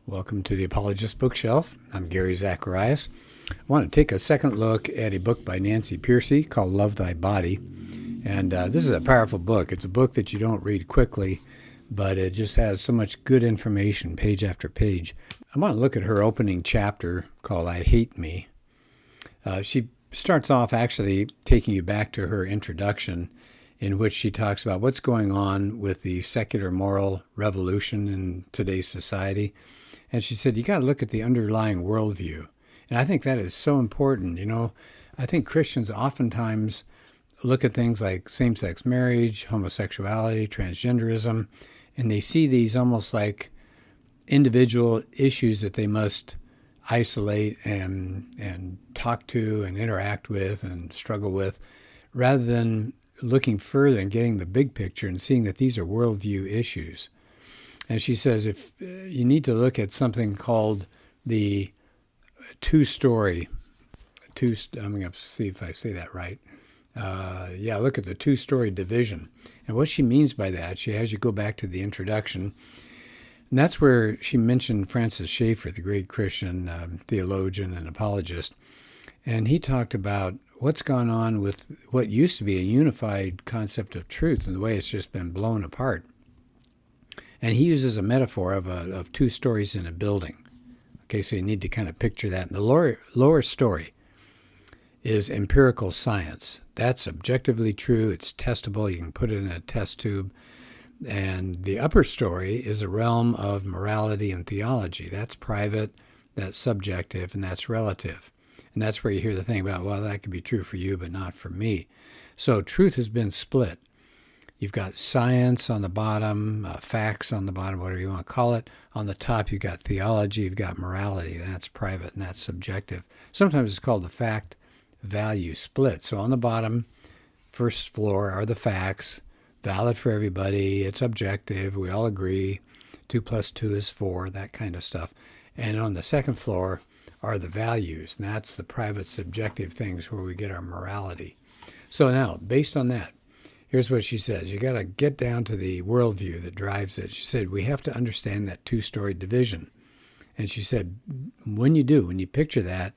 Welcome to the Apologist bookshelf. I'm Gary Zacharias. I want to take a second look at a book by Nancy Pearcey called Love Thy Body. And this is a powerful book. It's a book that you don't read quickly, but it just has so much good information page after page. I want to look at her opening chapter called I Hate Me. She starts off actually taking you back to her introduction, in which she talks about what's going on with the secular moral revolution in today's society. And she said, you got to look at the underlying worldview. And I think that is so important. You know, I think Christians oftentimes look at things like same-sex marriage, homosexuality, transgenderism, and they see these almost like individual issues that they must isolate and talk to and interact with and struggle with, rather than looking further and getting the big picture and seeing that these are worldview issues. And she says if you need to look at something called the two-story, I'm going to see if I say that right. Look at the two-story division. And what she means by that, she has you go back to the introduction. And that's where she mentioned Francis Schaeffer, the great Christian theologian and apologist. And he talked about what's gone on with what used to be a unified concept of truth and the way it's just been blown apart. And he uses a metaphor of two stories in a building. Okay, so you need to kind of picture that. And the lower story is empirical science. That's objectively true. It's testable. You can put it in a test tube. And the upper story is a realm of morality and theology. That's private, that's subjective, and that's relative. And that's where you hear the thing about, well, that could be true for you, but not for me. So truth has been split. You've got science on the bottom, facts on the bottom, whatever you want to call it. On the top, you've got theology, you've got morality. That's private and that's subjective. Sometimes it's called the fact-value split. So on the bottom, first floor are the facts, valid for everybody. It's objective. We all agree. 2 + 2 is 4, that kind of stuff. And on the second floor are the values, and that's the private, subjective things where we get our morality. So now, based on that, here's what she says. You got to get down to the worldview that drives it. She said, we have to understand that two-story division. And she said, when you picture that,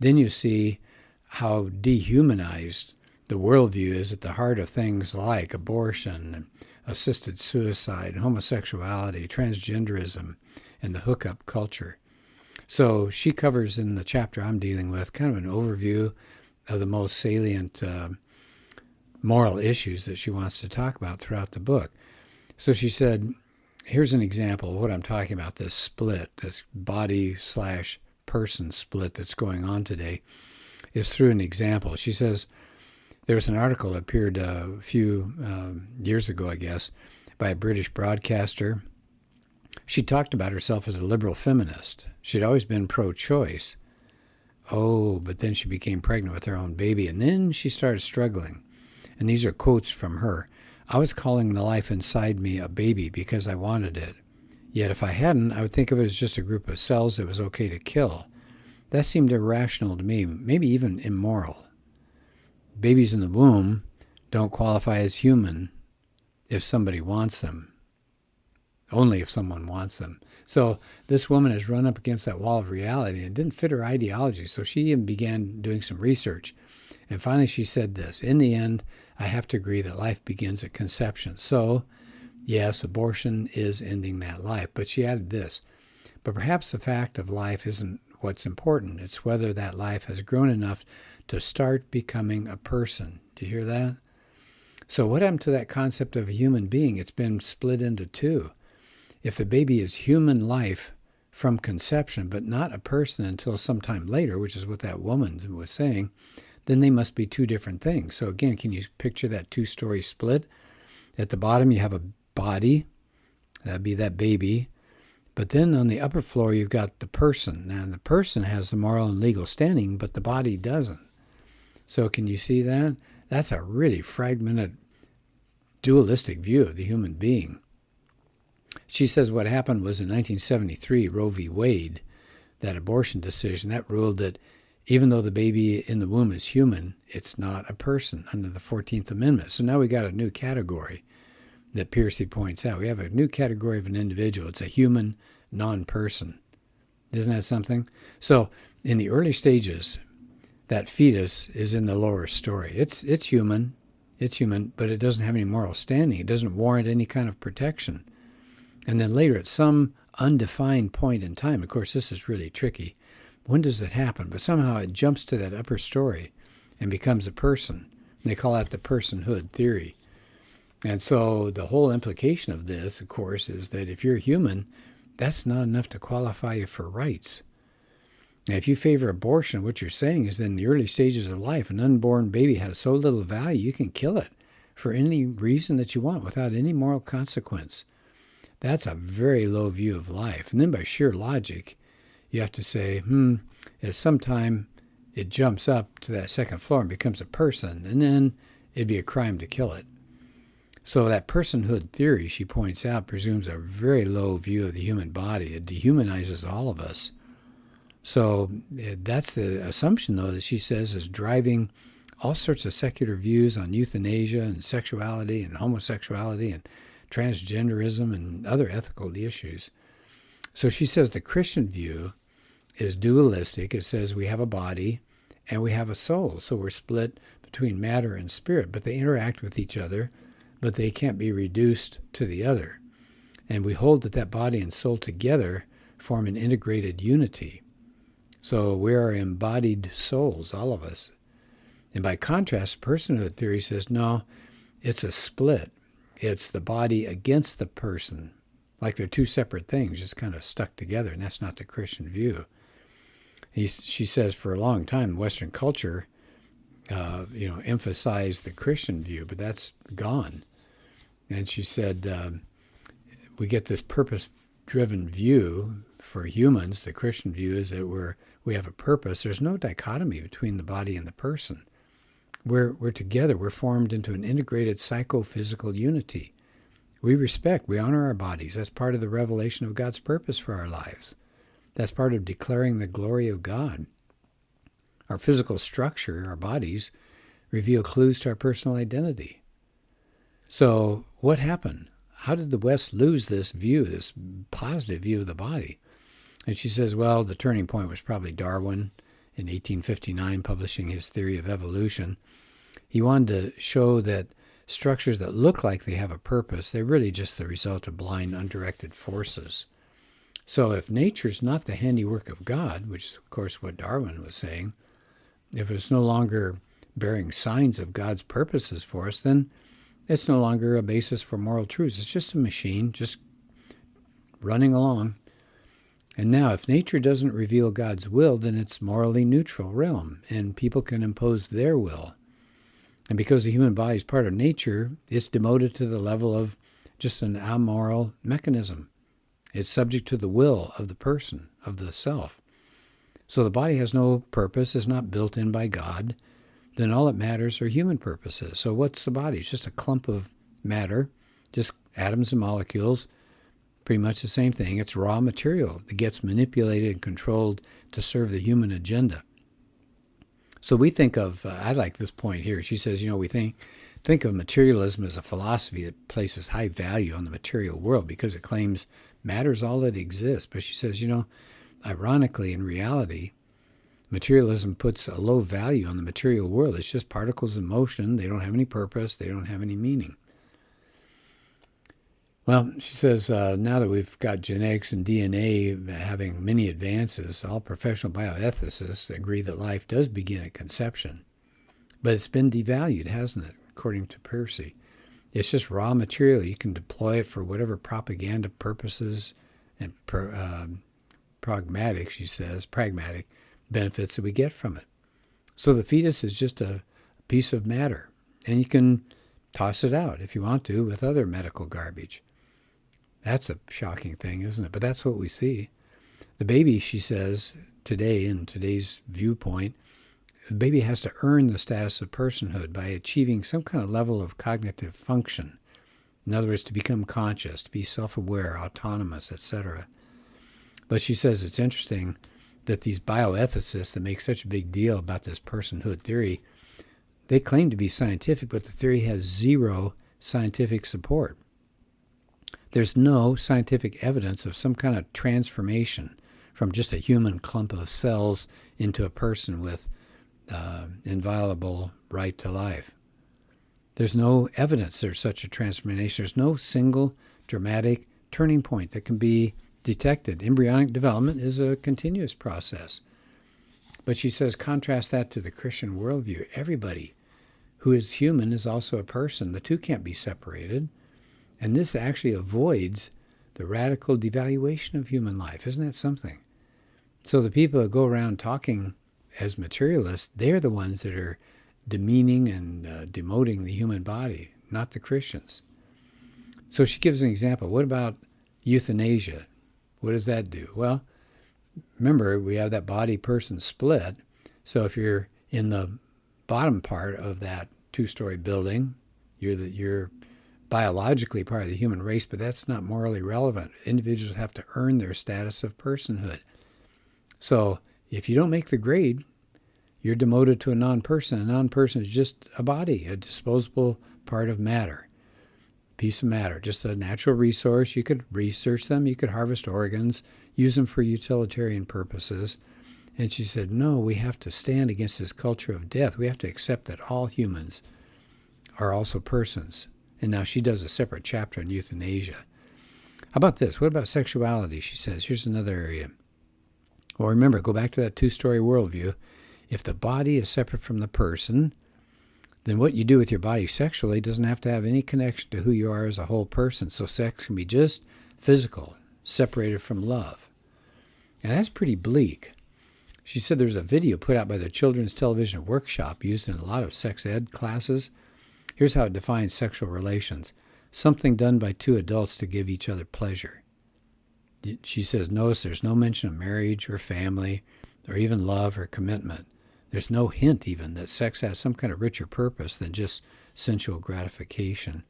then you see how dehumanized the worldview is at the heart of things like abortion, assisted suicide, homosexuality, transgenderism, and the hookup culture. So she covers in the chapter I'm dealing with kind of an overview of the most salient moral issues that she wants to talk about throughout the book. So she said, here's an example of what I'm talking about, this split, this body/person split that's going on today, is through an example. She says, there was an article that appeared a few years ago, I guess, by a British broadcaster. She talked about herself as a liberal feminist. She'd always been pro-choice. Oh, but then she became pregnant with her own baby, and then she started struggling. And these are quotes from her. I was calling the life inside me a baby because I wanted it. Yet if I hadn't, I would think of it as just a group of cells that was okay to kill. That seemed irrational to me, maybe even immoral. Babies in the womb don't qualify as human if somebody wants them. Only if someone wants them. So this woman has run up against that wall of reality and it didn't fit her ideology. So she even began doing some research. And finally she said this, in the end, I have to agree that life begins at conception. So, yes, abortion is ending that life. But she added this, but perhaps the fact of life isn't what's important. It's whether that life has grown enough to start becoming a person. Do you hear that? So what happened to that concept of a human being? It's been split into two. If the baby is human life from conception, but not a person until sometime later, which is what that woman was saying, then they must be two different things. So again, can you picture that two-story split? At the bottom, you have a body. That'd be that baby. But then on the upper floor, you've got the person. Now, the person has the moral and legal standing, but the body doesn't. So can you see that? That's a really fragmented, dualistic view of the human being. She says what happened was in 1973, Roe v. Wade, that abortion decision, that ruled that even though the baby in the womb is human, it's not a person under the 14th Amendment. So now we got a new category that Pearcey points out. We have a new category of an individual. It's a human non-person. Isn't that something? So in the early stages, that fetus is in the lower story. It's human. It's human, but it doesn't have any moral standing. It doesn't warrant any kind of protection. And then later, at some undefined point in time, of course, this is really tricky. When does it happen? But somehow it jumps to that upper story and becomes a person. They call that the personhood theory. And so the whole implication of this, of course, is that if you're human, that's not enough to qualify you for rights. And if you favor abortion, what you're saying is that in the early stages of life, an unborn baby has so little value, you can kill it for any reason that you want without any moral consequence. That's a very low view of life. And then by sheer logic, you have to say, at some time it jumps up to that second floor and becomes a person, and then it'd be a crime to kill it. So that personhood theory, she points out, presumes a very low view of the human body. It dehumanizes all of us. So that's the assumption, though, that she says is driving all sorts of secular views on euthanasia and sexuality and homosexuality and transgenderism and other ethical issues. So she says the Christian view is dualistic. It says we have a body and we have a soul. So we're split between matter and spirit, but they interact with each other, but they can't be reduced to the other. And we hold that body and soul together form an integrated unity. So we are embodied souls, all of us. And by contrast, personhood theory says, no, it's a split. It's the body against the person, like they're two separate things, just kind of stuck together, and that's not the Christian view. She says for a long time, Western culture, emphasized the Christian view, but that's gone. And she said, we get this purpose-driven view for humans. The Christian view is that we have a purpose. There's no dichotomy between the body and the person. We're together. We're formed into an integrated psychophysical unity. We honor our bodies. That's part of the revelation of God's purpose for our lives. That's part of declaring the glory of God. Our physical structure, our bodies, reveal clues to our personal identity. So what happened? How did the West lose this view, this positive view of the body? And she says, well, the turning point was probably Darwin in 1859, publishing his theory of evolution. He wanted to show that structures that look like they have a purpose, they're really just the result of blind, undirected forces. So if nature's not the handiwork of God, which is, of course, what Darwin was saying, if it's no longer bearing signs of God's purposes for us, then it's no longer a basis for moral truths. It's just a machine, just running along. And now, if nature doesn't reveal God's will, then it's morally neutral realm, and people can impose their will. And because the human body is part of nature, it's demoted to the level of just an amoral mechanism. It's subject to the will of the person, of the self. So the body has no purpose, is not built in by God. Then all that matters are human purposes. So what's the body? It's just a clump of matter, just atoms and molecules, pretty much the same thing. It's raw material that gets manipulated and controlled to serve the human agenda. So we think of, I like this point here. She says, we think of materialism as a philosophy that places high value on the material world because it claims matter is all that exists. But she says, ironically, in reality, materialism puts a low value on the material world. It's just particles in motion. They don't have any purpose. They don't have any meaning. Well, she says, now that we've got genetics and DNA having many advances, all professional bioethicists agree that life does begin at conception. But it's been devalued, hasn't it, according to Pearcey? It's just raw material. You can deploy it for whatever propaganda purposes and pragmatic benefits that we get from it. So the fetus is just a piece of matter, and you can toss it out if you want to with other medical garbage. That's a shocking thing, isn't it? But that's what we see. The baby, she says, today, in today's viewpoint, the baby has to earn the status of personhood by achieving some kind of level of cognitive function. In other words, to become conscious, to be self-aware, autonomous, etc. But she says it's interesting that these bioethicists that make such a big deal about this personhood theory, they claim to be scientific, but the theory has zero scientific support. There's no scientific evidence of some kind of transformation from just a human clump of cells into a person with inviolable right to life. There's no evidence there's such a transformation. There's no single dramatic turning point that can be detected. Embryonic development is a continuous process. But she says, contrast that to the Christian worldview. Everybody who is human is also a person. The two can't be separated. And this actually avoids the radical devaluation of human life. Isn't that something? So the people that go around talking as materialists, they're the ones that are demeaning and demoting the human body, not the Christians. So she gives an example. What about euthanasia? What does that do? Well, remember, we have that body-person split. So if you're in the bottom part of that two-story building, you're biologically part of the human race, but that's not morally relevant. Individuals have to earn their status of personhood. So if you don't make the grade, you're demoted to a non-person. A non-person is just a body, a disposable part of matter, piece of matter, just a natural resource. You could research them, you could harvest organs, use them for utilitarian purposes. And she said, no, we have to stand against this culture of death. We have to accept that all humans are also persons. And now she does a separate chapter on euthanasia. How about this? What about sexuality? She says, here's another area. Well, remember, go back to that two-story worldview. If the body is separate from the person, then what you do with your body sexually doesn't have to have any connection to who you are as a whole person. So sex can be just physical, separated from love. And that's pretty bleak. She said there's a video put out by the Children's Television Workshop used in a lot of sex ed classes. Here's how it defines sexual relations. Something done by two adults to give each other pleasure. She says, notice there's no mention of marriage or family or even love or commitment. There's no hint even that sex has some kind of richer purpose than just sensual gratification.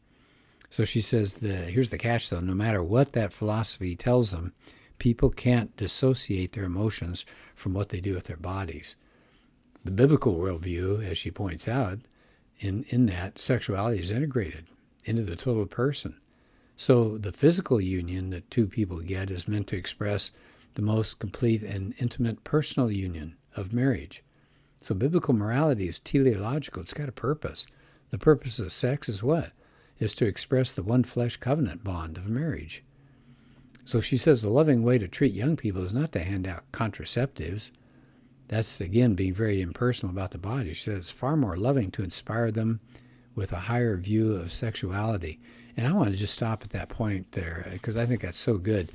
So she says, here's the catch though, no matter what that philosophy tells them, people can't dissociate their emotions from what they do with their bodies. The biblical worldview, as she points out, in that sexuality is integrated into the total person. So the physical union that two people get is meant to express the most complete and intimate personal union of marriage. So biblical morality is teleological. It's got a purpose. The purpose of sex is what? Is to express the one flesh covenant bond of marriage. So she says the loving way to treat young people is not to hand out contraceptives. That's, again, being very impersonal about the body. She says it's far more loving to inspire them with a higher view of sexuality. And I want to just stop at that point there because I think that's so good.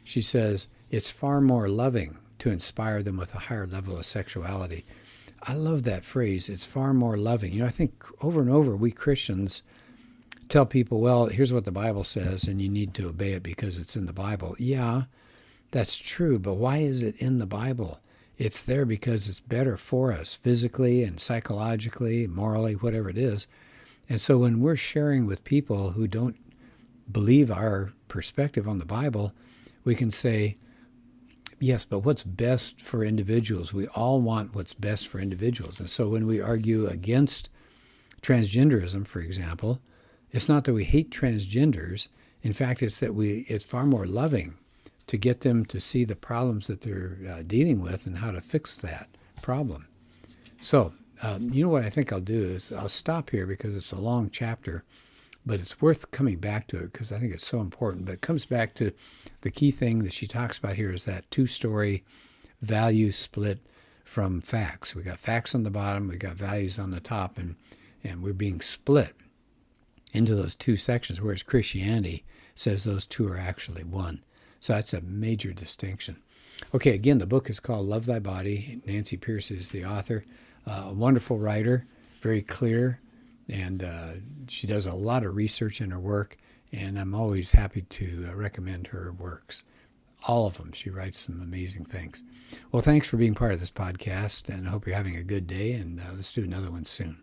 She says it's far more loving to inspire them with a higher level of sexuality. I love that phrase, it's far more loving. I think over and over we Christians tell people, well, here's what the Bible says, and you need to obey it because it's in the Bible. Yeah, that's true, but why is it in the Bible? It's there because it's better for us physically and psychologically, morally, whatever it is. And so when we're sharing with people who don't believe our perspective on the Bible, we can say, yes, but what's best for individuals? We all want what's best for individuals. And so when we argue against transgenderism, for example, it's not that we hate transgenders. In fact, it's that it's far more loving to get them to see the problems that they're dealing with and how to fix that problem. So, what I think I'll do is I'll stop here because it's a long chapter, but it's worth coming back to it because I think it's so important. But it comes back to the key thing that she talks about here is that two-story value split from facts. We got facts on the bottom, we got values on the top, and we're being split into those two sections, whereas Christianity says those two are actually one. So that's a major distinction. Okay, again, the book is called Love Thy Body. Nancy Pearcey is the author. A wonderful writer, very clear, and she does a lot of research in her work, and I'm always happy to recommend her works. All of them. She writes some amazing things. Well, thanks for being part of this podcast, and I hope you're having a good day, and let's do another one soon.